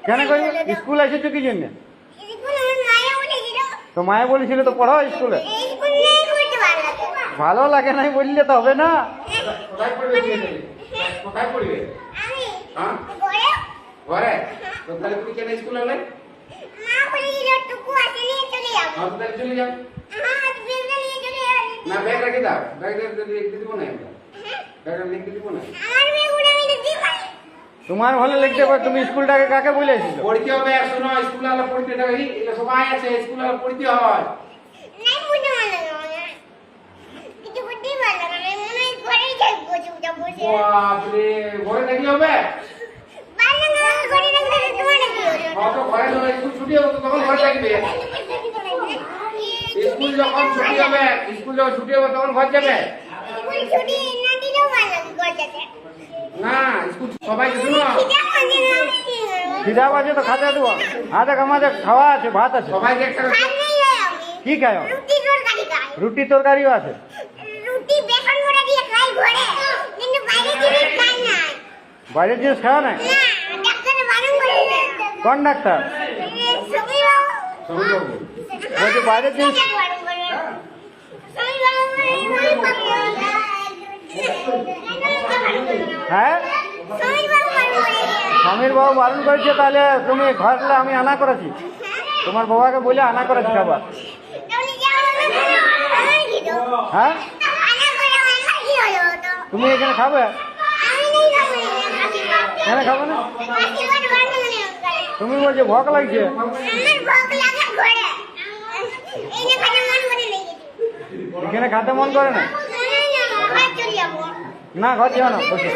কেন করবে? স্কুল এসেছো কি জন্য? তো মায়ে বলেছিল তো পড়াও স্কুলে। ভালো লাগে নাই বললে তো হবে না। কোথায় পড়বে? কোথায় পড়বে? ঘরে। তো তাহলে তুমি কেন স্কুলে এলে? তাহলে চলে যাও। না ব্যাগ রেখে দাও, ব্যাগ লিখতে দিব না, ব্যাগ লিখতে দিব না। তোমার ভালো লিখতে পারো। তুমি স্কুলটাকে কাকে বলে এসেছো? পড়তে হবে, শোনো, স্কুলে আলো পড়তে হবে। এটা সবাই আছে, স্কুলে আলো পড়তে হয়। বাপরে, ঘরে থাকলে হবে? তো ঘরে স্কুল ছুটি হবে তো তখন ঘরে থাকবে। স্কুল যখন ছুটি হবে, স্কুল যখন ছুটি হবে তখন ঘর যাবে না। স্কুল সবাইকে শুনো, খিদা বাজে তো খাতে দেবো। হাতে আমাদের খাওয়া আছে, ভাত আছে। সবাইকে একটা কি খায়? রুটি তরকারিও আছে। বাইরের জিনিস খাওয়া নাই? কোন ডাক্তার বলছে বাইরের জিনিস? হ্যাঁ, স্বামীর বাবু বারণ করেছে। তাহলে তুমি ঘরে আমি আনা করেছি, তোমার বাবাকে বলে আনা করেছি খাবার। হ্যাঁ, তুমি এখানে খাবে? কেন খাবে না? তুমি বলছো ভোক লাগছে। এখানে খাতে মন করে না? না, ঘর যাও না, বসে।